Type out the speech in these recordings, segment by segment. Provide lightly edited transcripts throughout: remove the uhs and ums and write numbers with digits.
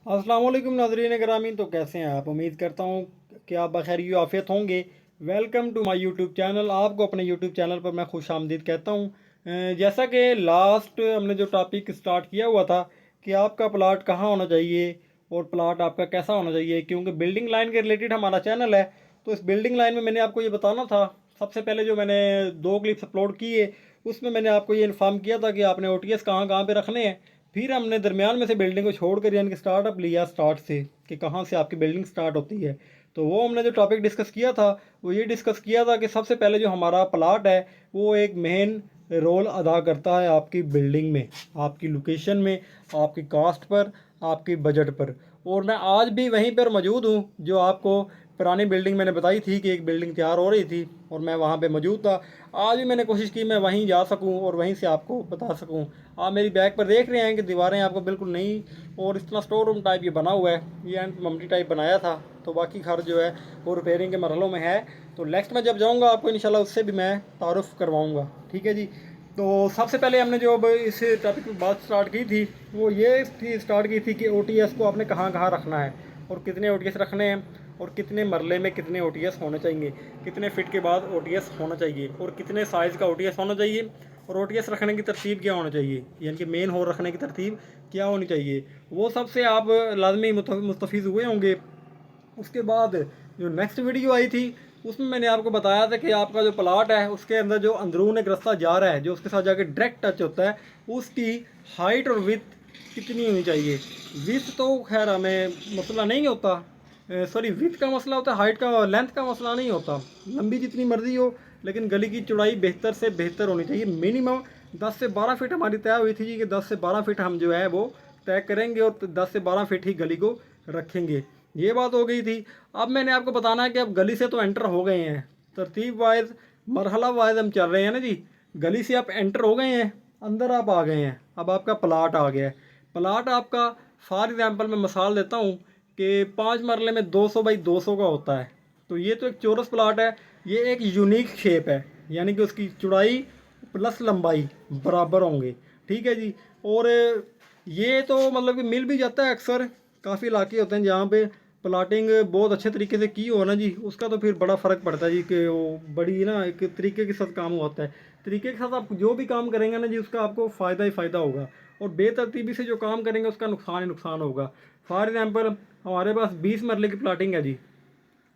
अस्सलाम वालेकुम नाज़रीन ग्रामीण। तो कैसे हैं आप? उम्मीद करता हूँ कि आप बखैर आफियत होंगे। Welcome to my YouTube channel. आपको अपने यूट्यूब चैनल पर मैं खुश आमदीद कहता हूँ। जैसा कि लास्ट हमने जो टॉपिक स्टार्ट किया हुआ था कि आपका प्लाट कहाँ होना चाहिए और प्लाट आपका कैसा होना चाहिए, क्योंकि बिल्डिंग लाइन के रिलेटेड हमारा चैनल है। तो इस बिल्डिंग लाइन में मैंने आपको ये बताना था। सबसे पहले जो मैंने 2 क्लिप्स अपलोड किए उसमें मैंने आपको ये इन्फॉर्म किया था कि आपने OTS कहाँ कहाँ पे रखने हैं। फिर हमने दरमियान में से बिल्डिंग को छोड़कर यानी कि स्टार्टअप लिया स्टार्ट से कि कहाँ से आपकी बिल्डिंग स्टार्ट होती है। तो वो हमने जो टॉपिक डिस्कस किया था वो ये डिस्कस किया था कि सबसे पहले जो हमारा प्लाट है वो एक मेन रोल अदा करता है आपकी बिल्डिंग में, आपकी लोकेशन में, आपकी कास्ट पर, आपकी बजट पर। और मैं आज भी वहीं पर मौजूद हूँ जो आपको पुरानी बिल्डिंग मैंने बताई थी कि एक बिल्डिंग तैयार हो रही थी और मैं वहाँ पे मौजूद था। आज भी मैंने कोशिश की मैं वहीं जा सकूँ और वहीं से आपको बता सकूँ। आप मेरी बैक पर देख रहे हैं कि दीवारें आपको बिल्कुल नई और इस तरह स्टोर रूम टाइप ये बना हुआ है। ये एंड मम्मी टाइप बनाया था, तो बाकी घर जो है वो रिपेयरिंग के मरहलों में है। तो नेक्स्ट में जब जाऊँगा आपको इंशाल्लाह उससे भी मैं तारुफ़ करवाऊँगा। ठीक है जी। तो सबसे पहले हमने जो अब इस टॉपिक पर बात स्टार्ट की थी वो ये स्टार्ट की थी कि OTS को आपने कहाँ कहाँ रखना है और कितने OTS रखने हैं और कितने मरले में कितने OTS होने चाहिए, कितने फिट के बाद OTS होना चाहिए और कितने साइज़ का OTS होना चाहिए और OTS रखने की तरतीब क्या होनी चाहिए, यानी कि मेन होल रखने की तरतीब क्या होनी चाहिए। वो सबसे आप लाजमी मुस्तफ़ीज़ हुए होंगे। उसके बाद जो नेक्स्ट वीडियो आई थी उसमें मैंने आपको बताया था कि आपका जो प्लाट है उसके अंदर जो अंदरून एक रास्ता जा रहा है जो उसके साथ जाके डायरेक्ट टच होता है उसकी हाइट और विथ कितनी होनी चाहिए। विथ तो खैर हमें मसला नहीं होता, सॉरी विथ का मसला होता है, हाइट का लेंथ का मसला नहीं होता। लंबी जितनी मर्जी हो लेकिन गली की चौड़ाई बेहतर से बेहतर होनी चाहिए। मिनिमम 10 से 12 फीट हमारी तय हुई थी जी कि 10 से 12 फीट हम जो है वो तय करेंगे और 10 से 12 फीट ही गली को रखेंगे। ये बात हो गई थी। अब मैंने आपको बताना है कि अब गली से तो एंटर हो गए हैं, तरतीब वाइज मरहला वाइज हम चल रहे हैं ना जी। गली से आप एंटर हो गए हैं, अंदर आप आ गए हैं, अब आपका प्लाट आ गया है। प्लाट आपका फॉर एग्जांपल मैं मिसाल देता हूँ कि 5 मरले में 200 बाई 200 का होता है। तो ये तो एक चौरस प्लाट है, ये एक यूनिक शेप है, यानी कि उसकी चौड़ाई प्लस लंबाई बराबर होंगे। ठीक है जी। और ये तो मतलब कि मिल भी जाता है अक्सर। काफ़ी इलाके होते हैं जहाँ पे प्लाटिंग बहुत अच्छे तरीके से की हो ना जी, उसका तो फिर बड़ा फ़र्क पड़ता है जी कि वो बड़ी ना एक तरीके के साथ काम होता है। तरीके के साथ आप जो भी काम करेंगे ना जी उसका आपको फ़ायदा ही फ़ायदा होगा और बेतरतीबी से जो काम करेंगे उसका नुकसान ही नुकसान होगा। फॉर एग्ज़ाम्पल हमारे पास 20 मरले की प्लाटिंग है जी,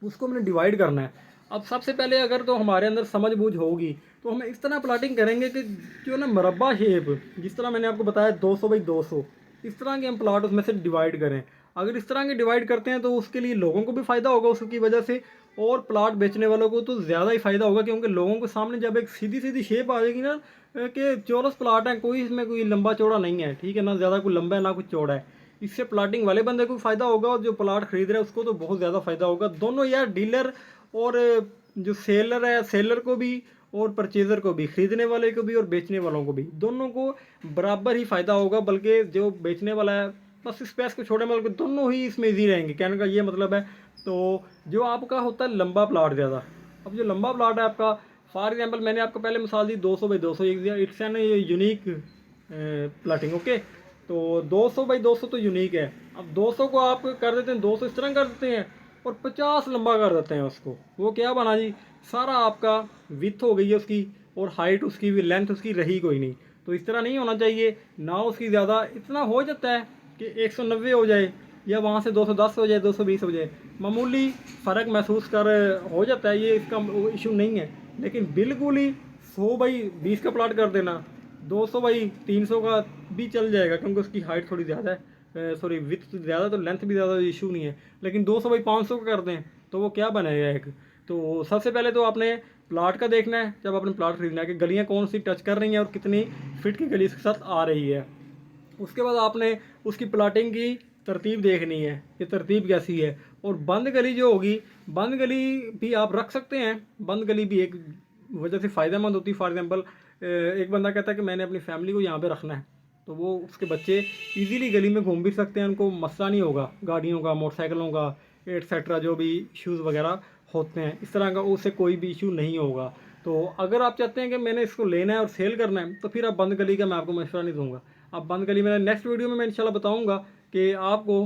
उसको हमने डिवाइड करना है। अब सबसे पहले अगर तो हमारे अंदर समझ बूझ होगी तो हम इस तरह प्लाटिंग करेंगे कि जो ना मरबा शेप, जिस तरह मैंने आपको बताया 200 बाई 200, इस तरह के हम प्लाट उसमें से डिवाइड करें। अगर इस तरह के डिवाइड करते हैं तो उसके लिए लोगों को भी फ़ायदा होगा उसकी वजह से, और प्लाट बेचने वालों को तो ज़्यादा ही फ़ायदा होगा, क्योंकि लोगों के सामने जब एक सीधी सीधी शेप आ जाएगी ना कि चौरस प्लाट है, कोई इसमें कोई लंबा चौड़ा नहीं है, ठीक है ना, ज़्यादा कोई लंबा है ना कुछ चौड़ा है। इससे प्लाटिंग वाले बंदे को फ़ायदा होगा और जो प्लाट खरीद रहा है उसको तो बहुत ज़्यादा फ़ायदा होगा। दोनों यार, डीलर और जो सेलर है, सेलर को भी और परचेज़र को भी, ख़रीदने वाले को भी और बेचने वालों को भी, दोनों को बराबर ही फ़ायदा होगा। बल्कि जो बेचने वाला है बस स्पेस को छोड़ने वाले को दोनों ही इसमें ईजी रहेंगे, कहने का ये मतलब है। तो जो आपका होता है लंबा प्लाट ज़्यादा, अब जो लंबा प्लाट है आपका, फॉर एग्जांपल मैंने आपको पहले मिसाल दी 200 by 200, it's an unique plotting. Okay, तो 200 बाई 200 तो यूनिक है। अब 200 को आप कर देते हैं 200 इस तरह कर देते हैं और 50 लंबा कर देते हैं उसको। वो क्या बना जी, सारा आपका विथ हो गई है उसकी और हाइट उसकी भी, लेंथ उसकी रही कोई नहीं। तो इस तरह नहीं होना चाहिए ना, उसकी ज़्यादा इतना हो जाता है कि 190 हो जाए या वहाँ से 210 हो जाए, 220 हो जाए, मामूली फ़र्क महसूस कर हो जाता है, ये इसका इशू नहीं है। लेकिन बिल्कुल ही 100 बाई 20 का प्लाट कर देना, 200 बाई 300 का भी चल जाएगा क्योंकि उसकी हाइट थोड़ी ज़्यादा है, सॉरी विथ ज़्यादा, तो लेंथ भी ज़्यादा इशू नहीं है। लेकिन 200 बाई 500 का कर दें तो वो क्या बनेगा एक। तो सबसे पहले तो आपने प्लाट का देखना है जब आपने प्लाट खरीदना है कि गलियाँ कौन सी टच कर रही हैं और कितनी फिट की गली इसके साथ आ रही है। उसके बाद आपने उसकी प्लाटिंग की तरतीब देखनी है कि तरतीब कैसी है। और बंद गली जो होगी, बंद गली भी आप रख सकते हैं, बंद गली भी एक वजह से फ़ायदेमंद होती है। फॉर एग्जांपल एक बंदा कहता है कि मैंने अपनी फैमिली को यहाँ पे रखना है, तो वो उसके बच्चे इजीली गली में घूम भी सकते हैं, उनको मसला नहीं होगा गाड़ियों का, मोटरसाइकिलों का, एटसेट्रा जो भी इश्यूज़ वगैरह होते हैं इस तरह का, उससे कोई भी इशू नहीं होगा। तो अगर आप चाहते हैं कि मैंने इसको लेना है और सेल करना है तो फिर आप बंद गली का मैं आपको मशवरा नहीं दूंगा। अब बंद गली में नेक्स्ट वीडियो में मैं इंशाल्लाह बताऊंगा कि आपको